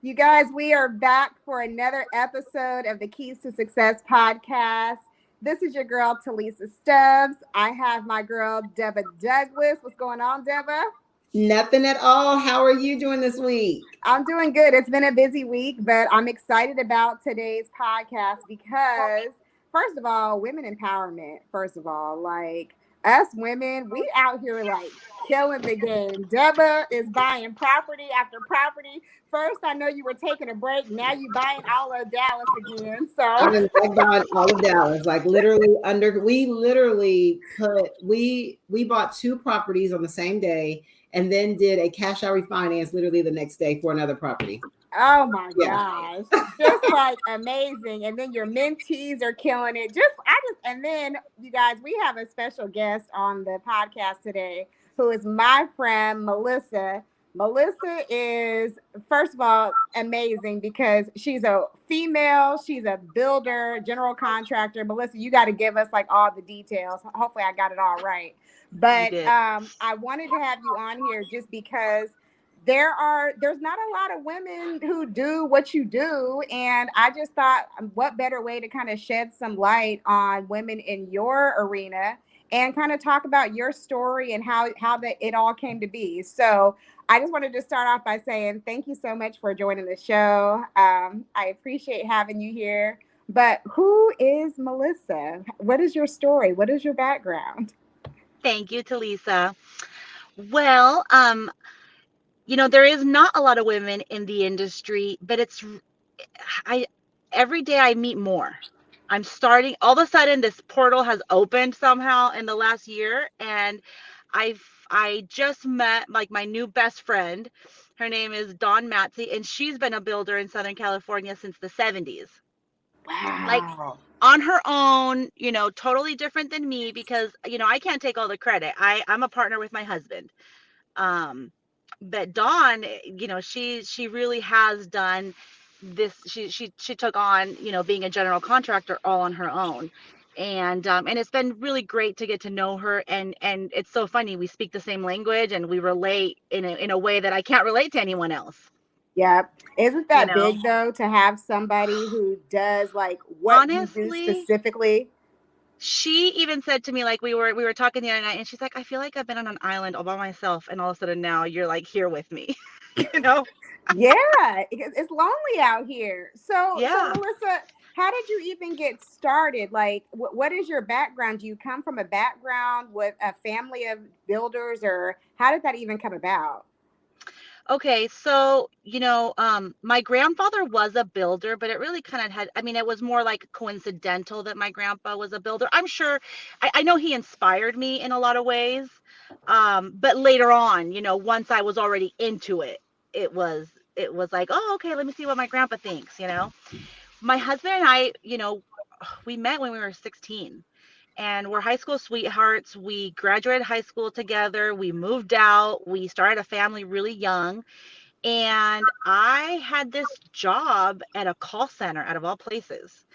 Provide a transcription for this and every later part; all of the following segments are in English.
You guys, we are back for another episode of the Keys to Success podcast. This is your girl, Talisa Stubbs. I have my girl, Deba Douglas. What's going on, Deba? Nothing at all. How are you doing this week? I'm doing good. It's been a busy week, but I'm excited about today's podcast because, first of all, women empowerment. First of all, like us women, we out here like killing the game. Deba is buying property after property. First, I know you were taking a break. Now you buying all of Dallas again. I've So been bought all of Dallas, like literally we literally we bought two properties on the same day and then did a cash out refinance literally the next day for another property. oh my Yeah. gosh. Just like amazing. And then your mentees are killing it. And then you guys, we have a special guest on the podcast today who is my friend, Melissa. Melissa is, first of all, amazing because she's a female, she's a builder, general contractor. Melissa, you got to give us like all the details. Hopefully, I got it all right. You But did. I wanted to have you on here just because there's not a lot of women who do what you do, and I just thought what better way to kind of shed some light on women in your arena and kind of talk about your story and how that it all came to be. So I just wanted to start off by saying thank you so much for joining the show. I appreciate having you here. But who is Melissa? What is your story? What is your background? Thank you, Talisa. Well, there is not a lot of women in the industry, but I every day I meet more. I'm starting, all of a sudden this portal has opened somehow in the last year, and I've I just met like my new best friend. Her name is Dawn Matzy, and she's been a builder in Southern California since the 70s. Like Wow. on her own, totally different than me because, I can't take all the credit. I'm a partner with my husband. Um, but Dawn, she really has done this. She took on, being a general contractor all on her own. And it's been really great to get to know her. And it's so funny. We speak the same language and we relate in a way that I can't relate to anyone else, Yep. Isn't you that know. big though to have somebody who does like what you do Honestly, specifically? she even said to me, like, we were talking the other night, and she's like, I feel like I've been on an island all by myself, and all of a sudden now you're like here with me. you know Yeah, it's lonely out here. So yeah. Melissa, how did you even get started? Like, what is your background? Do you come from a background with a family of builders, or how did that even come about? Okay, so my grandfather was a builder, but it really kind of had, I mean, it was more like coincidental that my grandpa was a builder. I'm sure, I know he inspired me in a lot of ways. But later on, once I was already into it, it was it was like, oh, okay, let me see what my grandpa thinks. My husband and I, we met when we were 16, and we're high school sweethearts. We graduated high school together. We moved out. We started a family really young. And I had this job at a call center out of all places.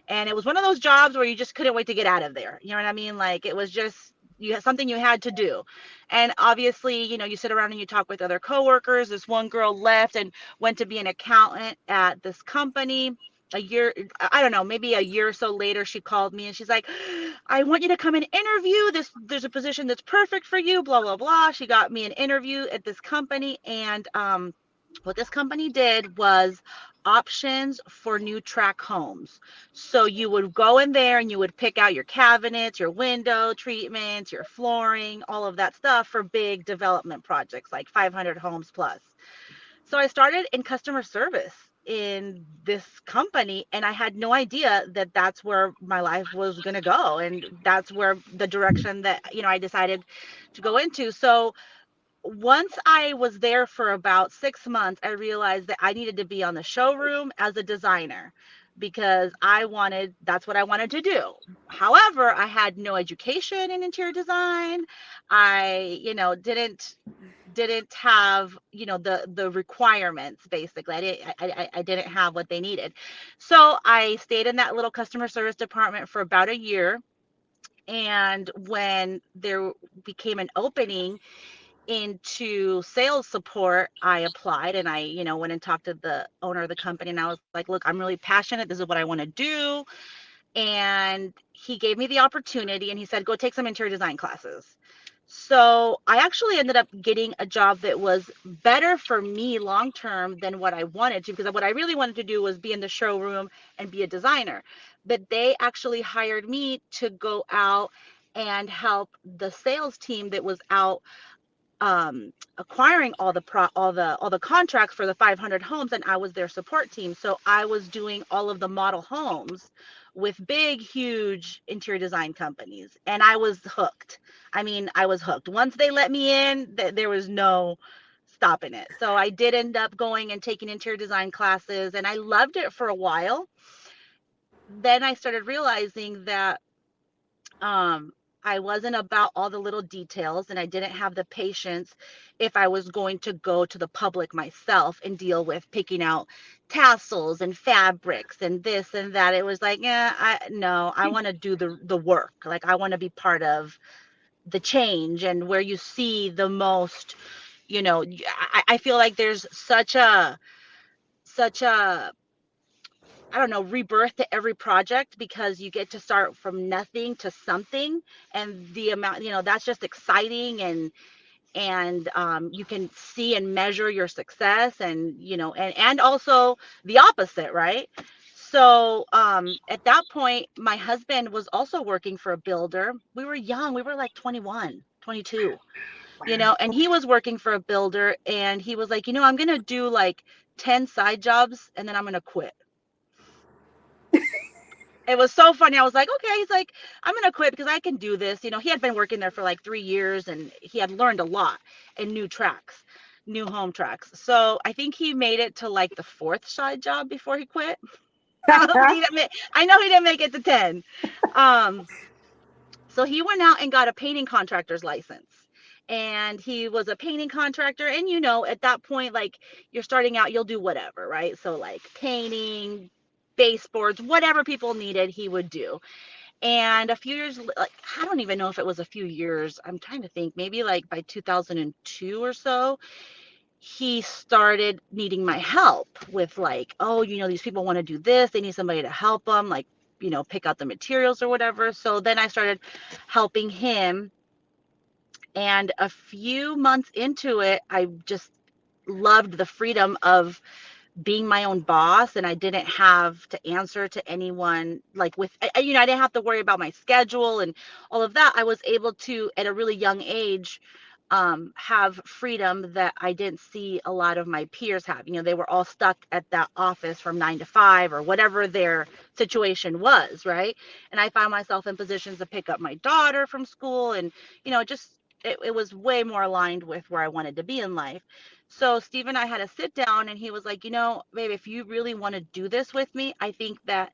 And it was one of those jobs where you just couldn't wait to get out of there. You know what I mean? Like it was just you had something you had to do. And obviously, you sit around and you talk with other coworkers. This one girl left and went to be an accountant at this company. A year, I don't know, maybe a year or so later, she called me and she's like, I want you to come and interview. There's a position that's perfect for you, blah, blah, blah. She got me an interview at this company. And what this company did was options for new track homes. So you would go in there and you would pick out your cabinets, your window treatments, your flooring, all of that stuff for big development projects like 500 homes plus. So I started in customer service in this company, and I had no idea that that's where my life was going to go, and that's where the direction that I decided to go into. So once I was there for about 6 months, I realized that I needed to be on the showroom as a designer because that's what I wanted to do. However, I had no education in interior design. I, didn't have, the requirements basically. I didn't have what they needed. So I stayed in that little customer service department for about a year. And when there became an opening into sales support, I applied and I, went and talked to the owner of the company, and I was like, look, I'm really passionate. This is what I want to do. And he gave me the opportunity and he said, go take some interior design classes. So I actually ended up getting a job that was better for me long term than what I wanted to, because what I really wanted to do was be in the showroom and be a designer. But they actually hired me to go out and help the sales team that was out acquiring all the contracts for the 500 homes, and I was their support team. So I was doing all of the model homes with big, huge interior design companies, and I was hooked. I mean, I was hooked. Once they let me in, there was no stopping it. So I did end up going and taking interior design classes, and I loved it for a while. Then I started realizing that um, I wasn't about all the little details, and I didn't have the patience if I was going to go to the public myself and deal with picking out tassels and fabrics and this and that. It was like, yeah, I want to do the work. Like, I want to be part of the change, and where you see the most, I feel like there's such a I don't know, rebirth to every project, because you get to start from nothing to something. And the amount, that's just exciting. And you can see and measure your success, and also the opposite, right? So at that point, my husband was also working for a builder. We were young. We were like 21, 22, and he was working for a builder, and he was like, I'm going to do like 10 side jobs and then I'm going to quit. It was so funny. I was like, okay. He's like, I'm going to quit because I can do this. He had been working there for like 3 years, and he had learned a lot in new home tracks. So I think he made it to like the fourth side job before he quit. I know he didn't make it to 10. Um, so he went out and got a painting contractor's license. And he was a painting contractor. And, at that point, like, you're starting out, you'll do whatever, right? So, like, painting, baseboards, whatever people needed, he would do. And a few years, like, I don't even know if it was a few years. I'm trying to think, maybe like by 2002 or so, he started needing my help with, like, oh, these people want to do this. They need somebody to help them, like, pick out the materials or whatever. So then I started helping him. And a few months into it, I just loved the freedom of being my own boss, and I didn't have to answer to anyone, like, I didn't have to worry about my schedule and all of that. I was able to, at a really young age, have freedom that I didn't see a lot of my peers have. They were all stuck at that office from 9 to 5 or whatever their situation was, right? And I found myself in positions to pick up my daughter from school, and just it was way more aligned with where I wanted to be in life. So Steve and I had a sit down, and he was like, babe, if you really want to do this with me, I think that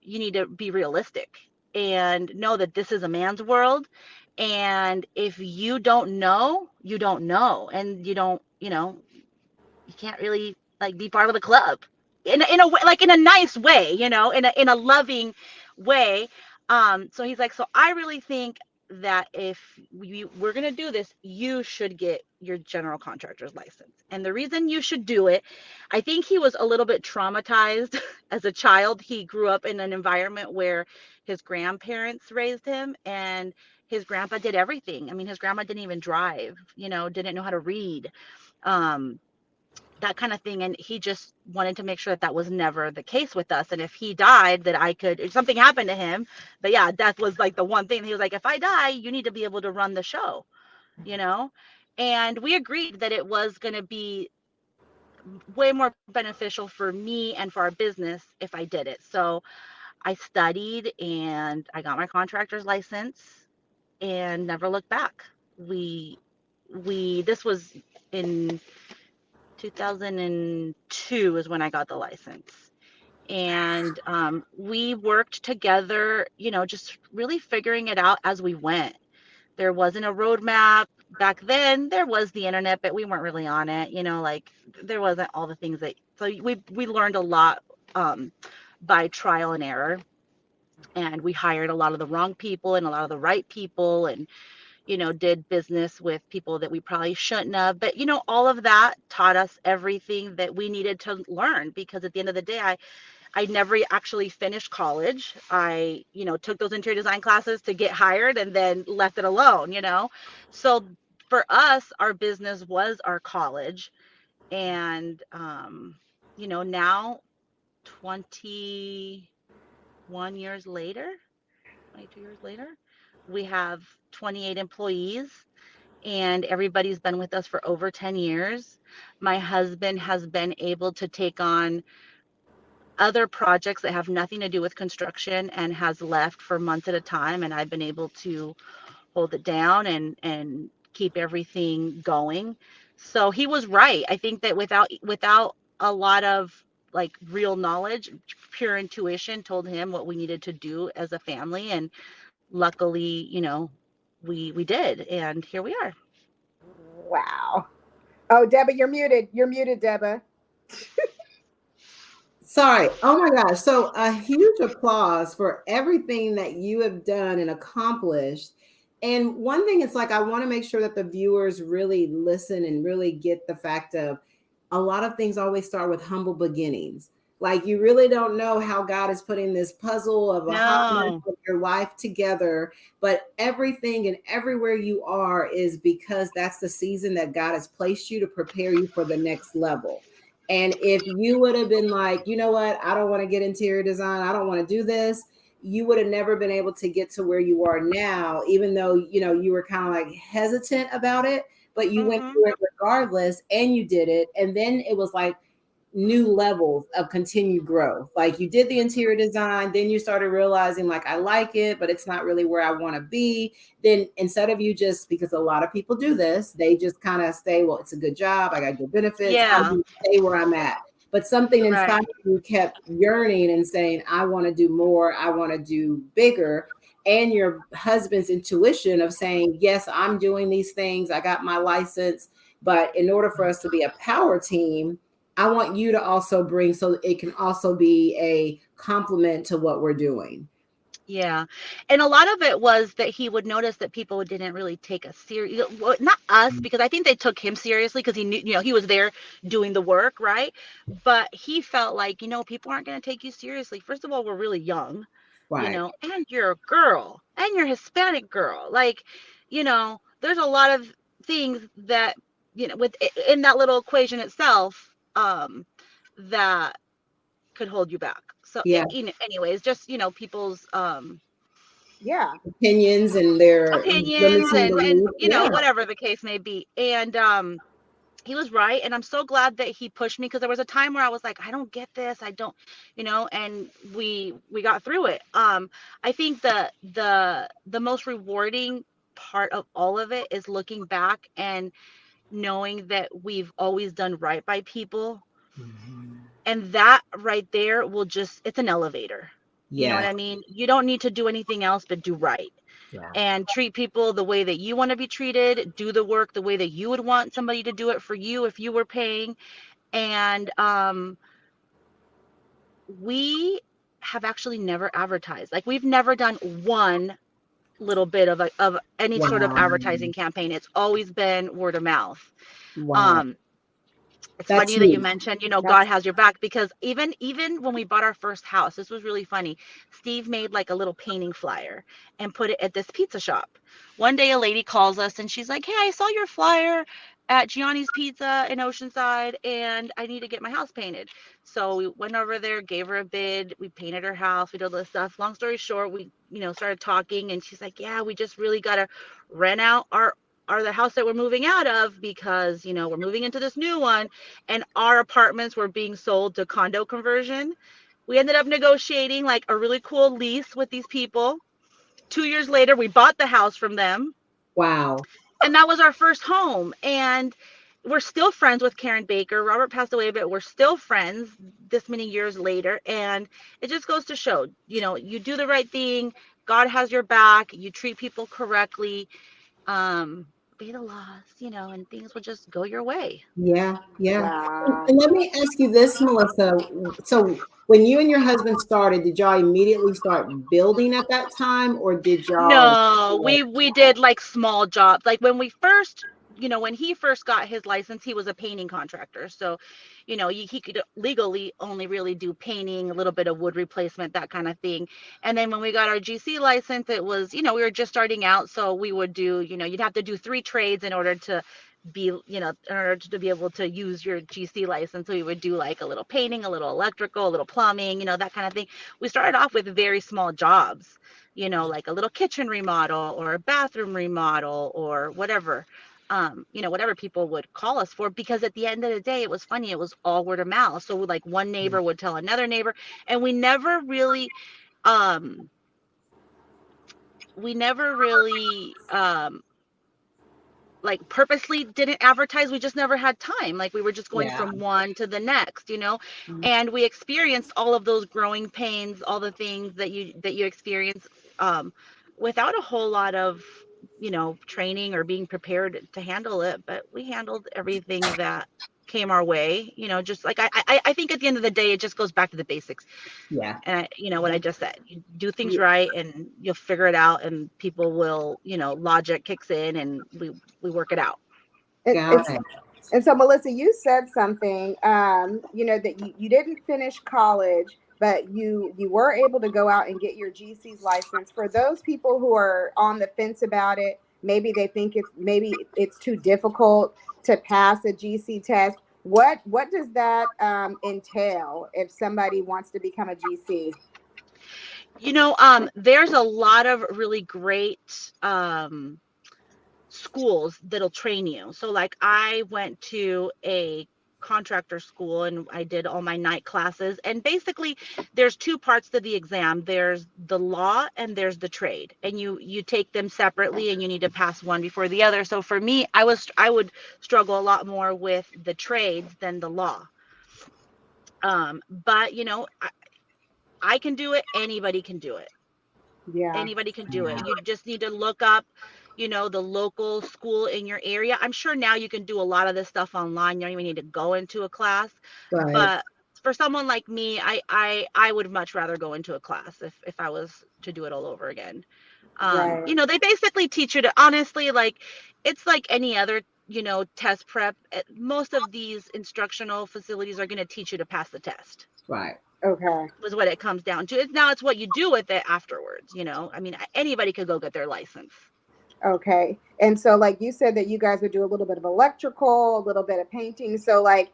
you need to be realistic and know that this is a man's world. And if you don't know, you don't know. And you can't really, like, be part of the club in a way, like, in a nice way, in a loving way. So he's like, so I really think that if we're going to do this, you should get your general contractor's license. And the reason you should do it, I think he was a little bit traumatized as a child. He grew up in an environment where his grandparents raised him, and his grandpa did everything. I mean, his grandma didn't even drive, didn't know how to read. Um, that kind of thing. And he just wanted to make sure that was never the case with us. And if he died, that if something happened to him, but yeah, death was like the one thing. He was like, if I die, you need to be able to run the show, you know? And we agreed that it was going to be way more beneficial for me and for our business if I did it. So I studied and I got my contractor's license and never looked back. This was in 2002 is when I got the license. And we worked together, just really figuring it out as we went. There wasn't a roadmap. Back then, there was the internet, but we weren't really on it, like, there wasn't all the things so we learned a lot by trial and error. And we hired a lot of the wrong people and a lot of the right people. And did business with people that we probably shouldn't have. But, all of that taught us everything that we needed to learn, because at the end of the day, I never actually finished college. I, took those interior design classes to get hired and then left it alone. So for us, our business was our college. And, now 21 years later, 22 years later, we have 28 employees, and everybody's been with us for over 10 years. My husband has been able to take on other projects that have nothing to do with construction and has left for months at a time, and I've been able to hold it down and keep everything going. So he was right. I think that without a lot of like real knowledge, pure intuition told him what we needed to do as a family, and luckily, we did, and here we are. Wow. Oh, Deborah, you're muted. You're muted, Deborah. Sorry. Oh my gosh. So a huge applause for everything that you have done and accomplished. And one thing, it's like I want to make sure that the viewers really listen and really get the fact of a lot of things always start with humble beginnings. Like you really don't know how God is putting this puzzle of a hot mess No. of your life together, but everything and everywhere you are is because that's the season that God has placed you to prepare you for the next level. And if you would have been like, you know what, I don't want to get interior design, I don't want to do this, you would have never been able to get to where you are now, even though, you were kind of like hesitant about it, but you went Mm-hmm. through it regardless and you did it. And then it was like new levels of continued growth. Like you did the interior design, then you started realizing like I like it, but it's not really where I want to be. Then instead of you just, because a lot of people do this, they just kind of stay, well, it's a good job, I got good benefits, I'm Yeah. going to stay where I'm at. But something inside Right. of you kept yearning and saying, I want to do more, I want to do bigger. And your husband's intuition of saying, yes, I'm doing these things, I got my license, but in order for us to be a power team, I want you to also bring, so it can also be a complement to what we're doing. Yeah. And a lot of it was that he would notice that people didn't really take us serious. Well, not us, because I think they took him seriously because he knew, he was there doing the work, right? But he felt like, people aren't going to take you seriously. First of all, we're really young, Right. and you're a girl and you're a Hispanic girl. Like, there's a lot of things that, with in that little equation itself, that could hold you back. So, Yeah. anyways, just, people's, Yeah. Opinions and their opinions limiting and beliefs. Yeah. whatever the case may be. And he was right, and I'm so glad that he pushed me, because there was a time where I was like, I don't get this, I don't, and we got through it. I think the most rewarding part of all of it is looking back and knowing that we've always done right by people, Mhm. and that right there will just, it's an elevator. You know what Yes. I mean? You don't need to do anything else but do right Yeah. and treat people the way that you want to be treated, do the work the way that you would want somebody to do it for you if you were paying. And we have actually never advertised. Like, we've never done one little bit of any sort of Wow. advertising campaign. It's always been word of mouth. Wow. Um, it's That's funny that you huge. mentioned, That's God has your back, because even when we bought our first house, this was really funny. Steve made like a little painting flyer and put it at this pizza shop. One day a lady calls us and she's like, "Hey, I saw your flyer at Gianni's Pizza in Oceanside and I need to get my house painted." So we went over there, gave her a bid, we painted her house, we did all this stuff. Long story short, we, started talking, and she's like, "Yeah, we just really got to rent out the house that we're moving out of, because we're moving into this new one, and our apartments were being sold to condo conversion." We ended up negotiating like a really cool lease with these people. 2 years later, we bought the house from them, Wow. and that was our first home. And we're still friends with Karen Baker. Robert passed away, but we're still friends this many years later. And it just goes to show, you do the right thing, God has your back, you treat people correctly. Um, obey the laws, and things will just go your way. Yeah, yeah. Wow. And let me ask you this, Melissa. So when you and your husband started, did y'all immediately start building at that time, or did y'all? No, we did like small jobs. Like when we first, when he first got his license, he was a painting contractor. So, he could legally only really do painting, a little bit of wood replacement, that kind of thing. And then when we got our GC license, it was, we were just starting out. So we would do, you'd have to do 3 trades in order to in order to be able to use your GC license. So we would do like a little painting, a little electrical, a little plumbing, that kind of thing. We started off with very small jobs, like a little kitchen remodel or a bathroom remodel or whatever, whatever people would call us for, because at the end of the day, it was funny. It was all word of mouth. So like one neighbor would tell another neighbor, and um, we never really, like purposely didn't advertise. We just never had time. Like we were just going Yeah, from one to the next, and we experienced all of those growing pains, all the things that you experience, um, without a whole lot of, training or being prepared to handle it. But we handled everything that came our way, just like I think at the end of the day, it just goes back to the basics. yeah. And what I just said, you do things right and you'll figure it out, and people will, logic kicks in, and we work it out. It, Got it's it. And so, Melissa, you said something, that you didn't finish college, but you were able to go out and get your GC's license. For those people who are on the fence about it, maybe they think it's too difficult to pass a GC test. What does that entail if somebody wants to become a GC? There's a lot of really great, schools that'll train you. So like I went to a contractor school and I did all my night classes, and basically there's two parts to the exam. There's the law and there's the trade, and you take them separately, and you need to pass one before the other. So for me, I would struggle a lot more with the trades than the law. But I can do it, anybody can do it. Yeah, Anybody can do it. You just need to look up, the local school in your area. I'm sure now you can do a lot of this stuff online. You don't even need to go into a class. Right, But for someone like me, I would much rather go into a class if I was to do it all over again. right. They basically teach you to, honestly, like it's like any other, test prep. Most of these instructional facilities are going to teach you to pass the test, right. Okay. is what it comes down to. It's what you do with it afterwards. I mean, anybody could go get their license. Okay. And so, like you said, that you guys would do a little bit of electrical, a little bit of painting. So, like,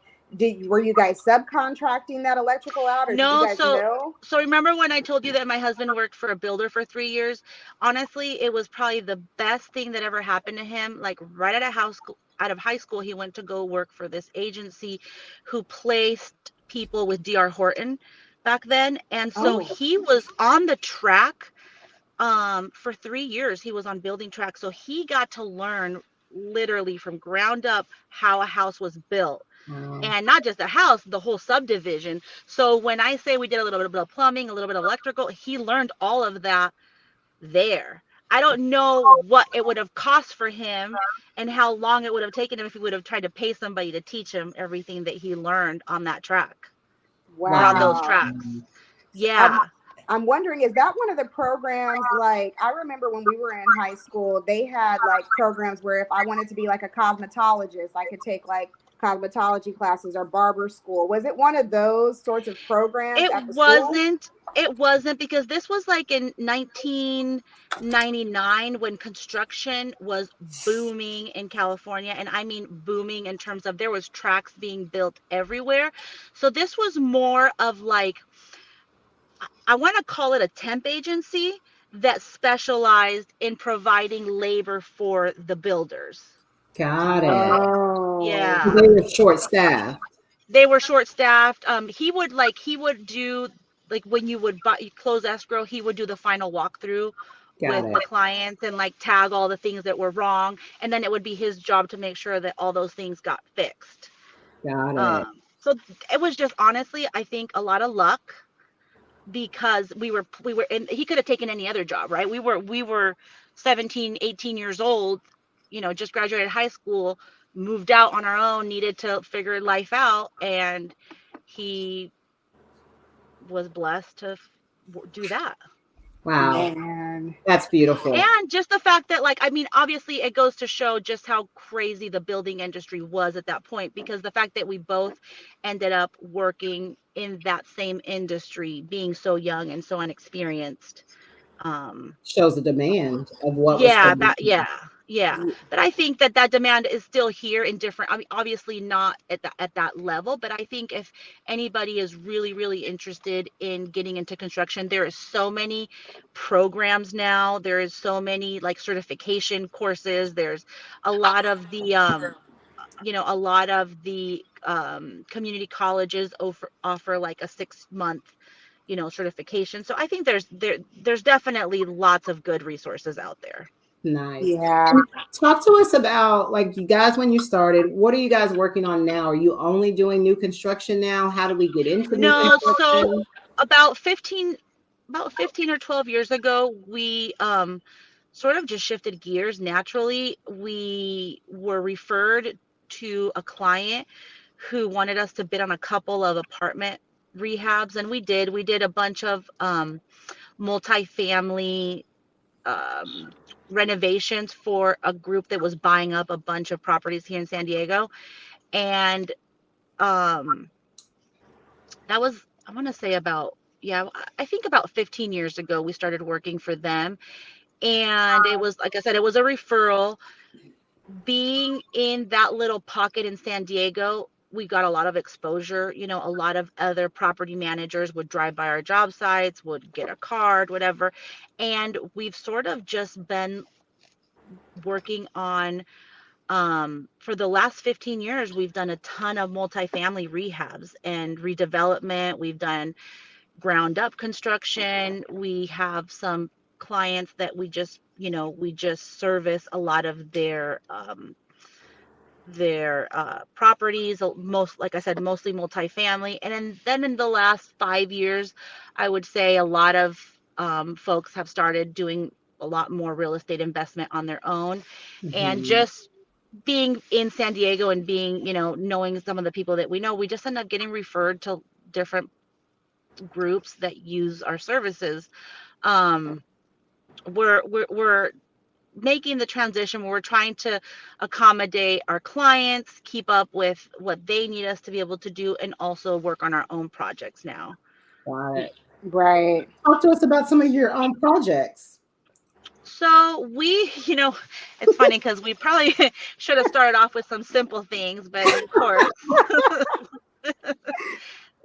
were you guys subcontracting that electrical out, or did you No, guys so know? so remember when I told you that my husband worked for a builder for 3 years? Honestly, it was probably the best thing that ever happened to him. Like right out of high school, he went to go work for this agency who placed people with DR Horton back then. And so Oh, he was on the track, for 3 years. He was on building track. So he got to learn literally from ground up how a house was built, Um, and not just a house, the whole subdivision. So when I say we did a little bit of plumbing, a little bit of electrical, he learned all of that there. I don't know what it would have cost for him and how long it would have taken him if he would have tried to pay somebody to teach him everything that he learned on that track or on wow. those wow. tracks. I'm Yeah. I'm wondering, is that one of the programs? Like, I remember when we were in high school, they had like programs where if I wanted to be like a cosmetologist, I could take like cosmetology classes or barber school. Was it one of those sorts of programs It at the school? wasn't. It wasn't, because this was like in 1999 when construction was booming in California, and I mean booming in terms of there was tracks being built everywhere. So this was more of like, I want to call it a temp agency that specialized in providing labor for the builders. Got it. Oh, So Yeah. they were short staffed. They were short staffed. He would do, like when you would close escrow, he would do the final walkthrough Got with it. the clients and like tag all the things that were wrong, and then it would be his job to make sure that all those things got fixed. Got it. So it was just, honestly, I think a lot of luck, because and he could have taken any other job, right? We were 17, 18 years old, just graduated high school, moved out on our own, needed to figure life out, and he was blessed to do that. Wow. Man. That's beautiful. And just the fact that, like, I mean, obviously it goes to show just how crazy the building industry was at that point, because the fact that we both ended up working in that same industry, being so young and so inexperienced. um Shows the demand of what was yeah, going on. yeah, but I think that that demand is still here in different, I mean, obviously not at that level, but I think if anybody is really really interested in getting into construction, there is so many programs now, there is so many like certification courses, there's a lot of the a lot of the community colleges offer like a 6 month certification. So I think there's definitely lots of good resources out there. Nice. Yeah. And talk to us about, like, you guys, when you started, what are you guys working on now? Are you only doing new construction now? How do we get into new No, so construction? about 15 about 15 or 12 years ago, we sort of just shifted gears naturally. We were referred to a client who wanted us to bid on a couple of apartment rehabs, and we did a bunch of multifamily um, renovations for a group that was buying up a bunch of properties here in San Diego. And um, that was, I want to say about, yeah, I think about 15 years ago, we started working for them. And it was, like I said, it was a referral. Being in that little pocket in San Diego, we got a lot of exposure. A lot of other property managers would drive by our job sites, would get a card, whatever. And we've sort of just been working on, for the last 15 years, we've done a ton of multifamily rehabs and redevelopment. We've done ground up construction. We have some clients that we just service a lot of their properties, most, like I said, mostly multifamily. And then in the last 5 years, I would say a lot of folks have started doing a lot more real estate investment on their own. And Mhm. just being in San Diego and being, knowing some of the people that we know, we just end up getting referred to different groups that use our services. Um, we're making the transition where we're trying to accommodate our clients, keep up with what they need us to be able to do, and also work on our own projects now. Got it. Right. Talk to us about some of your projects. So it's funny because we probably should have started off with some simple things, but of course,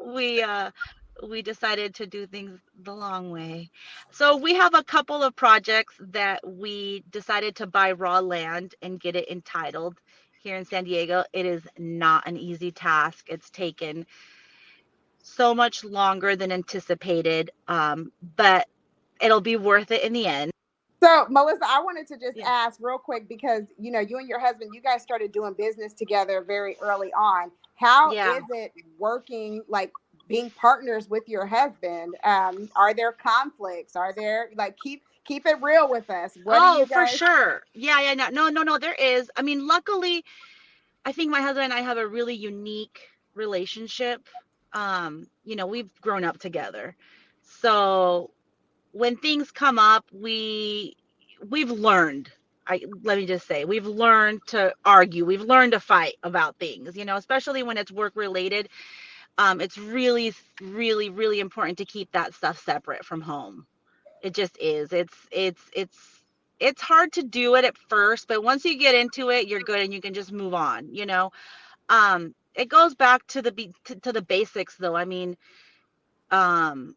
we uh we decided to do things the long way. So we have a couple of projects that we decided to buy raw land and get it entitled here in San Diego. It is not an easy task. It's taken so much longer than anticipated, but it'll be worth it in the end. So, Melissa, I wanted to just Yeah. ask real quick because you and your husband, you guys started doing business together very early on. How Yeah. is it working, like being partners with your husband? Are there conflicts? Are there, like, keep it real with us? What do Oh, you for guys? sure. Yeah, yeah, no, there is. I mean, luckily, I think my husband and I have a really unique relationship. We've grown up together. So when things come up, we've learned. Let me just say, we've learned to argue. We've learned to fight about things, especially when it's work related. It's really, really, really important to keep that stuff separate from home. It just is. It's hard to do it at first, but once you get into it, you're good and you can just move on. It goes back to the basics though. I mean, um,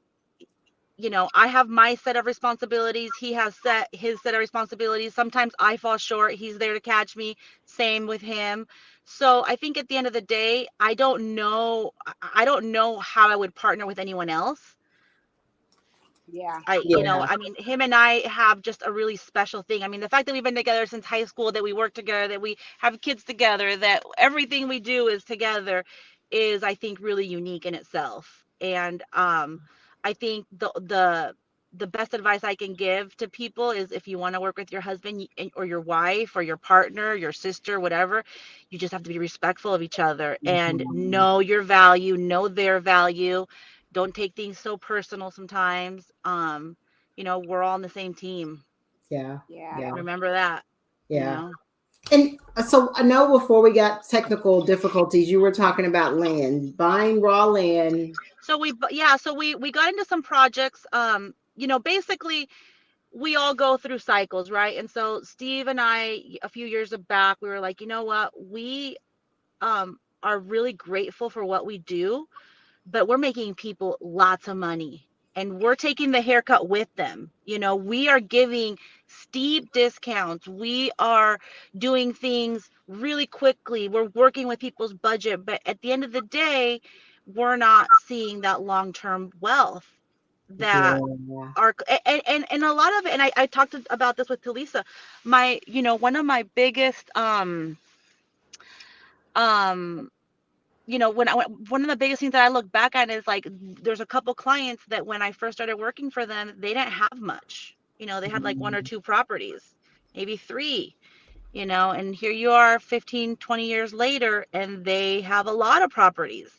I have my set of responsibilities. He has set his set of responsibilities. Sometimes I fall short. He's there to catch me. Same with him. So I think at the end of the day, I don't know how I would partner with anyone else. Yeah. Yeah. I mean, him and I have just a really special thing. I mean, the fact that we've been together since high school, that we work together, that we have kids together, that everything we do is together is, I think, really unique in itself. And I think the best advice I can give to people is if you want to work with your husband or your wife or your partner, your sister, whatever, you just have to be respectful of each other and Mhm. know your value, know their value. Don't take things so personal sometimes. We're all on the same team. Yeah. Yeah. Yeah. Remember that, you Yeah. know. And so I know before we got technical difficulties, you were talking about land, buying raw land. So we got into some projects. Basically we all go through cycles, right? And so Steve and I, a few years back, we were like, you know what, we are really grateful for what we do, but we're making people lots of money and we're taking the haircut with them. We are giving steep discounts. We are doing things really quickly. We're working with people's budget, but at the end of the day, we're not seeing that long-term wealth that Yeah. are and a lot of it, and I talked about this with Talisa. One of my biggest um one of the biggest things that I look back at is like there's a couple clients that when I first started working for them, they didn't have much. They had like one or Mhm. two properties, maybe three, and here you are 15, 20 years later, and they have a lot of properties.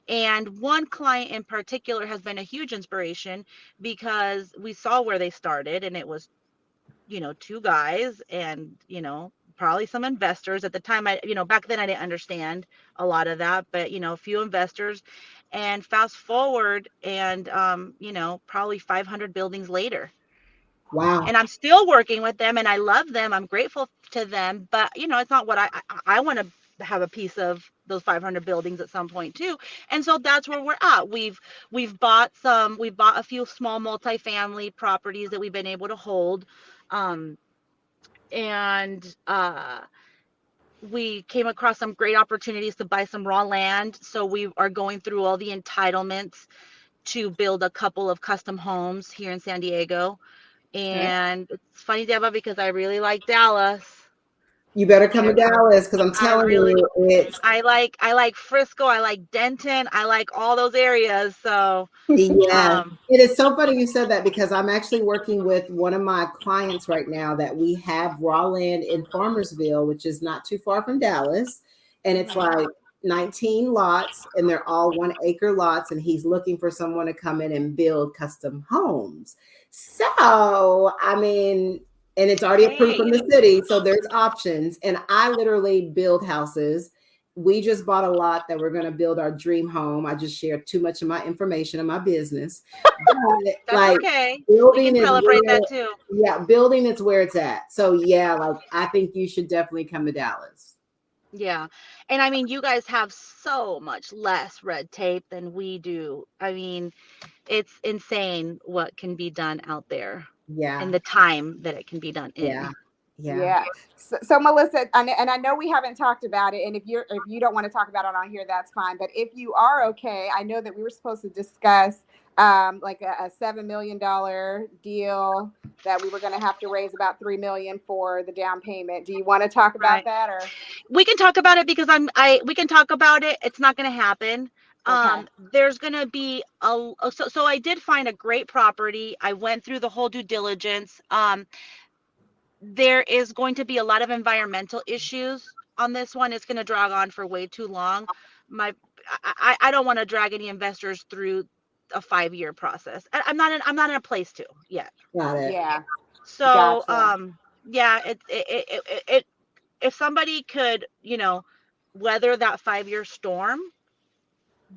And one client in particular has been a huge inspiration because we saw where they started, and it was, two guys and, probably some investors at the time. Back then I didn't understand a lot of that, but, a few investors. And fast forward, and, probably 500 buildings later, Wow. and I'm still working with them and I love them. I'm grateful to them, but it's not what I want to have a piece of those 500 buildings at some point too. And so that's where we're at. We've bought a few small multifamily properties that we've been able to hold. Um, and we came across some great opportunities to buy some raw land. So we are going through all the entitlements to build a couple of custom homes here in San Diego. Okay. And it's funny, Deba, because I really like Dallas. You better come to Okay. Dallas because I'm I telling really you, it's I like Frisco, I like Denton, I like all those areas. So yeah. um It is so funny you said that because I'm actually working with one of my clients right now that we have raw land in Farmersville, which is not too far from Dallas. And it's Mhm. like 19 lots and they're all 1 acre lots. And he's looking for someone to come in and build custom homes. So, I mean, and it's already approved hey, from the city. So there's options. And I literally build houses. We just bought a lot that we're going to build our dream home. I just shared too much of my information in my business. But that's like okay. We building can is celebrate where, that too. yeah, building is where it's at. So yeah, like I think you should definitely come to Dallas. Yeah. And I mean, you guys have so much less red tape than we do. I mean, it's insane what can be done out there Yeah, and the time that it can be done yeah, in. yeah. Yeah. So Melissa, and I know we haven't talked about it, and if you don't want to talk about it on here, that's fine. But if you are okay, I know that we were supposed to discuss like a $7 million deal that we were going to have to raise about 3 million for the down payment. Do you want to talk about Right. that or? We can talk about it because we can talk about it. It's not going to happen. Okay. There's going to be so I did find a great property. I went through the whole due diligence. There is going to be a lot of environmental issues on this one. It's going to drag on for way too long. My I don't want to drag any investors through a 5-year process. I'm not in a place to yet. Got it. Yeah. So Gotcha. yeah, it if somebody could, weather that 5-year storm,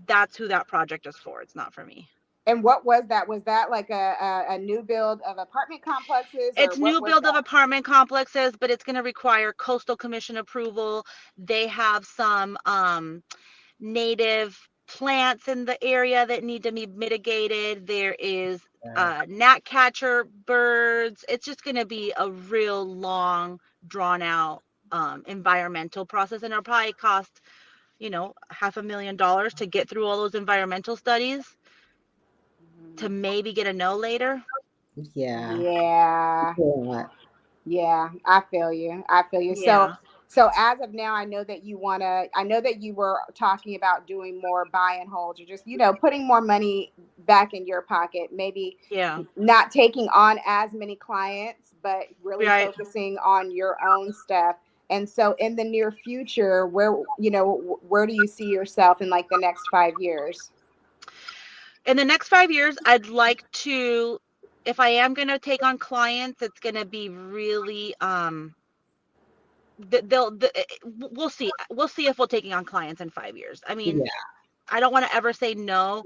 that's who that project is for. It's not for me. And what was that? Was that like a new build of apartment complexes or It's what new was build of that? apartment complexes, but it's going to require coastal commission approval. They have some native plants in the area that need to be mitigated. There is gnat catcher birds. It's just going to be a real long, drawn out environmental process, and it'll probably cost $500,000 to get through all those environmental studies to Mhm. maybe get a no later. Yeah. Yeah. Yeah. Yeah, I feel you. I feel you. So, Yeah. so as of now, I know that you want to, I know that you were talking about doing more buy and holds or just, putting more money back in your pocket. Maybe Yeah. not taking on as many clients, but really Right. focusing on your own stuff. And so in the near future, where do you see yourself in like the next 5 years? In the next 5 years, I'd like to, if I am going to take on clients, it's going to be really, we'll see. We'll see if we're taking on clients in 5 years. I mean, Yeah. I don't want to ever say no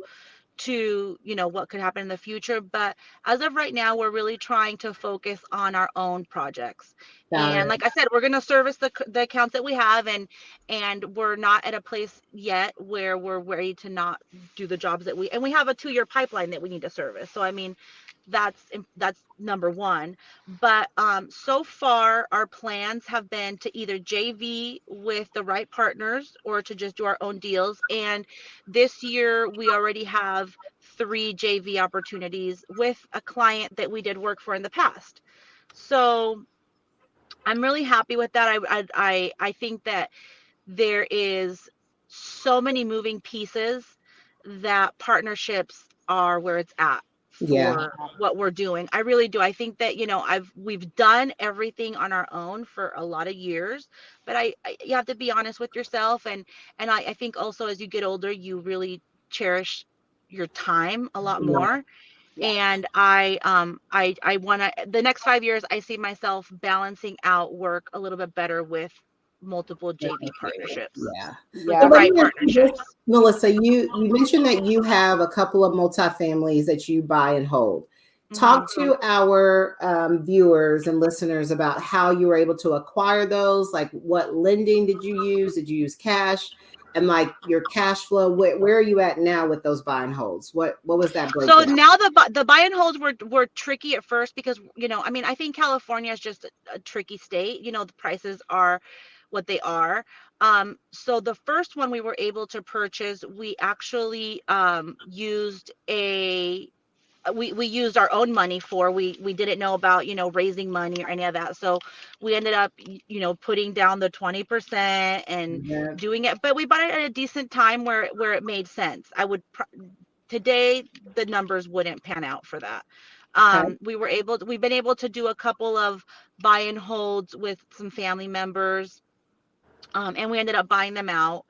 to, what could happen in the future, but as of right now, we're really trying to focus on our own projects. Got And it. like I said, we're going to service the accounts that we have, and we're not at a place yet where we're ready to not do the jobs that we have a 2-year pipeline that we need to service. So I mean, that's number one. But so far our plans have been to either JV with the right partners or to just do our own deals. And this year we already have 3 JV opportunities with a client that we did work for in the past. So I'm really happy with that. I think that there is so many moving pieces that partnerships are where it's at Yeah. for what we're doing. I really do. I think that, we've done everything on our own for a lot of years, but you have to be honest with yourself. And I think also as you get older, you really cherish your time a lot Yeah. more. Yeah. And I want to, the next 5 years, I see myself balancing out work a little bit better with multiple JV partnerships, Yeah. with So the Yeah. let right me ask you this, partnerships. Melissa, you mentioned that you have a couple of multifamilies that you buy and hold. Hmm. Talk to our viewers and listeners about how you were able to acquire those. Like, what lending did you use? Did you use cash? And like your cash flow, where are you at now with those buy and holds? What was that So breakdown? now the buy and holds were tricky at first because, I mean, I think California is just a tricky state. The prices are what they are. So the first one we were able to purchase, we actually used we used our own money for. We didn't know about, raising money or any of that. So we ended up, putting down the 20% and Yeah. doing it, but we bought it at a decent time where it made sense. Today the numbers wouldn't pan out for that. Okay. We've been able to do a couple of buy and holds with some family members, and we ended up buying them out.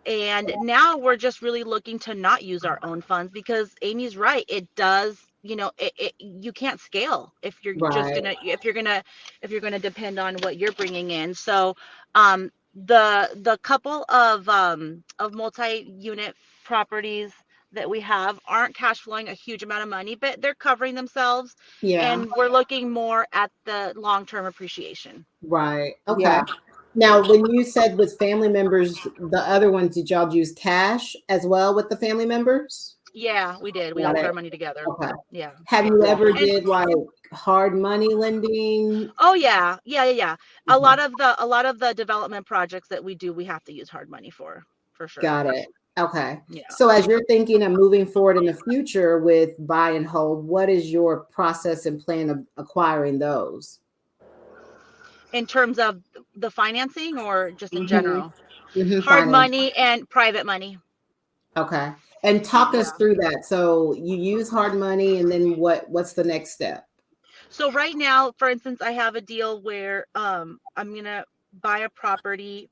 And now we're just really looking to not use our own funds because Amy's right. It does, you can't scale if you're just Right. gonna, if you're gonna depend on what you're bringing in. So, the couple of multi-unit properties that we have aren't cash flowing a huge amount of money, but they're covering themselves, Yeah. and we're looking more at the long-term appreciation. Right. Okay. Yeah. Now, when you said with family members, the other ones, did y'all use cash as well with the family members? Yeah, we did. We all Got put our it. money together. Okay. Yeah. Have you Yeah. ever And did like hard money lending? oh yeah, yeah, yeah, yeah. A Okay. lot of the development projects that we do, we have to use hard money for sure. Got it. Okay. Yeah. So as you're thinking of moving forward in the future with buy and hold, what is your process and plan of acquiring those? In terms of the financing or just in Mm-hmm. general? Mm-hmm. Hard Finance. money and private money. Okay. And talk us Yeah. through that. So you use hard money, and then what's the next step? So right now, for instance, I have a deal where I'm gonna buy a property.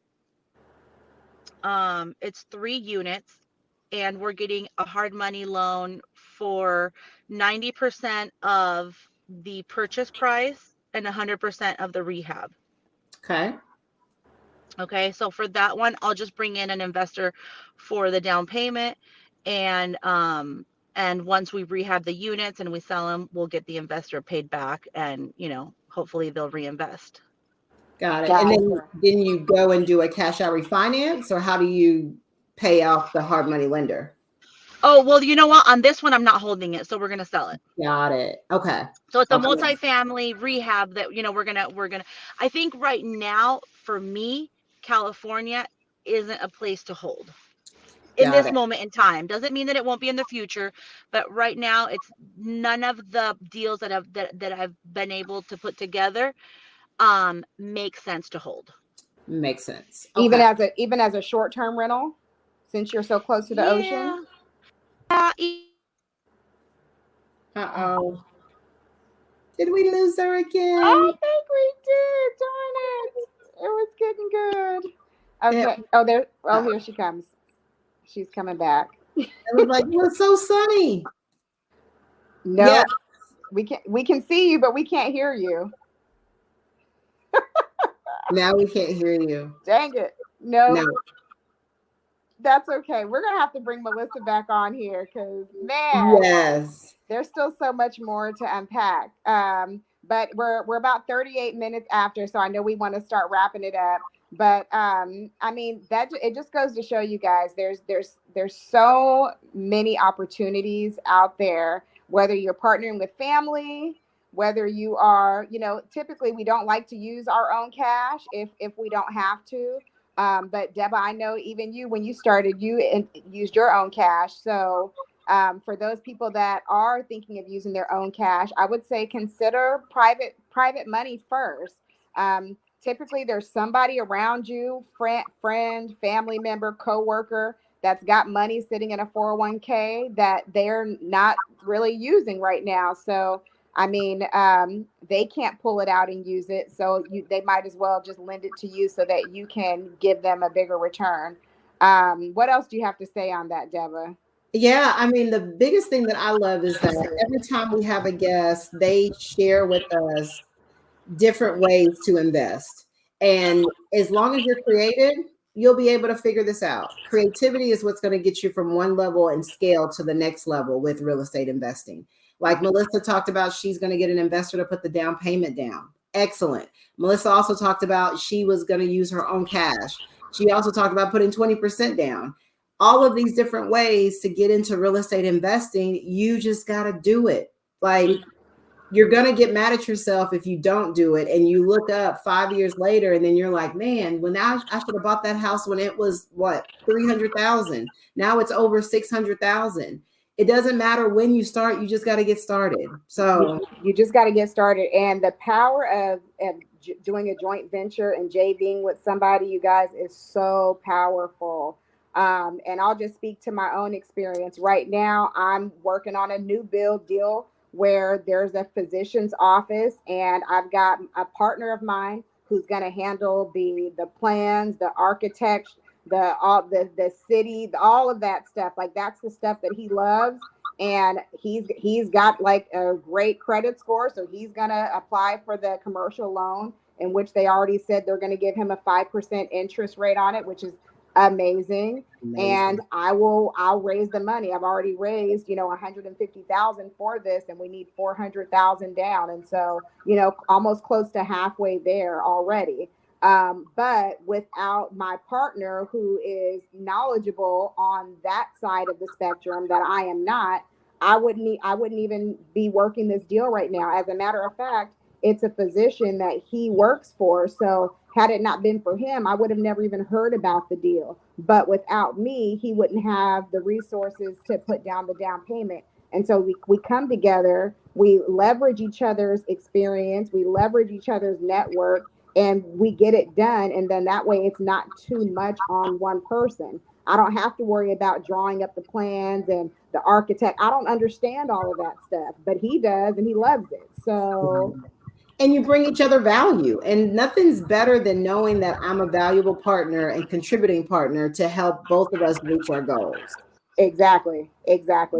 It's 3 units, and we're getting a hard money loan for 90% of the purchase price and 100% of the rehab. Okay. Okay, so for that one, I'll just bring in an investor for the down payment, and once we rehab the units and we sell them, we'll get the investor paid back, and hopefully they'll reinvest. Got it. And then Gotcha. then you go and do a cash out refinance, or how do you pay off the hard money lender? Oh, well, you know what? On this one, I'm not holding it, so we're gonna sell it. Got it. Okay. So it's a Okay. multifamily rehab that we're gonna. I think right now for me, California isn't a place to hold in Got this it. moment in time. Doesn't mean that it won't be in the future, but right now it's none of the deals that I've been able to put together make sense to hold. Makes sense. Even Okay. as a short term rental, since you're so close to the ocean. Yeah. Yeah, Uh-oh. Did we lose her I again? think we did. Darn it. It was getting good. It, Okay. Oh, there. Oh, uh, here she comes. She's coming back. it was like, it was so sunny. Yeah, Nope. We can see you, but we can't hear you. now we can't hear you. Dang it. No. Nope. That's okay. We're gonna have to bring Melissa back on here because man, Yes. there's still so much more to unpack. But we're about 38 minutes after, so I know we want to start wrapping it up. But I mean that it just goes to show you guys there's so many opportunities out there. Whether you're partnering with family, whether you are, typically we don't like to use our own cash if we don't have to. But Deba, I know even you when you started, used your own cash. So for those people that are thinking of using their own cash, I would say consider private money first. Typically, there's somebody around you, friend, family member, coworker, that's got money sitting in a 401k that they're not really using right now. So, I mean, they can't pull it out and use it. So they might as well just lend it to you so that you can give them a bigger return. What else do you have to say on that, Deba? Yeah, I mean, the biggest thing that I love is that every time we have a guest, they share with us different ways to invest. And as long as you're creative, you'll be able to figure this out. Creativity is what's going to get you from one level and scale to the next level with real estate investing. Like Melissa talked about, she's going to get an investor to put the down payment down. Excellent. Melissa also talked about she was going to use her own cash. She also talked about putting 20% down. All of these different ways to get into real estate investing, you just got to do it. Like, you're going to get mad at yourself if you don't do it. And you look up 5 years later and then you're like, man, when I should have bought that house when it was what, 300,000. Now it's over 600,000. It doesn't matter when you start. You just got to get started. So You just got to get started. And the power of doing a joint venture and JVing with somebody, you guys, is so powerful. And I'll just speak to my own experience. Right now, I'm working on a new build deal where there's a physician's office, and I've got a partner of mine who's going to handle the plans, the architect, the city, all of that stuff. Like that's the stuff that he loves, and he's got like a great credit score, so he's gonna apply for the commercial loan, in which they already said they're going to give him a 5% interest rate on it, which is amazing. amazing. And I'll raise the money. I've already raised 150,000 for this, and we need 400,000 down, and so almost close to halfway there already. But without my partner who is knowledgeable on that side of the spectrum that I am not, I wouldn't even be working this deal right now. As a matter of fact, it's a physician that he works for. So had it not been for him, I would have never even heard about the deal. But without me, he wouldn't have the resources to put down the down payment. And so we come together, we leverage each other's experience, we leverage each other's network, and we get it done. And then that way it's not too much on one person. I don't have to worry about drawing up the plans and the architect. I don't understand all of that stuff, but he does, and he loves it. So And you bring each other value. And nothing's better than knowing that I'm a valuable partner and contributing partner to help both of us reach our goals. exactly.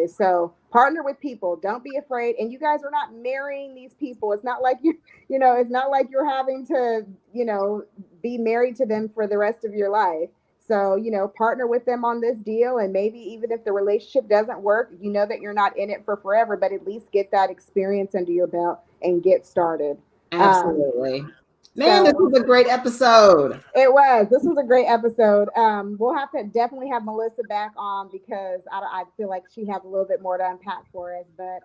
So partner with people. Don't be afraid. And you guys are not marrying these people. It's not like it's not like you're having to, be married to them for the rest of your life. So, partner with them on this deal. And maybe even if the relationship doesn't work, you know that you're not in it for forever, but at least get that experience under your belt and get started. Um, Absolutely. Man, this so was a great episode. it was. This was a great episode. We'll have to definitely have Melissa back on because I feel like she has a little bit more to unpack for us. But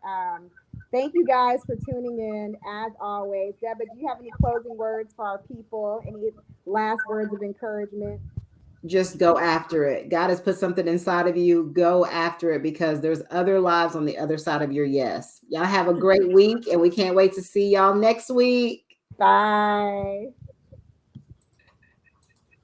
thank you guys for tuning in as always. Deborah, do you have any closing words for our people? Any last words of encouragement? Just go after it. God has put something inside of you. Go after it because there's other lives on the other side of your yes. Y'all have a great week, and we can't wait to see y'all next week. Bye.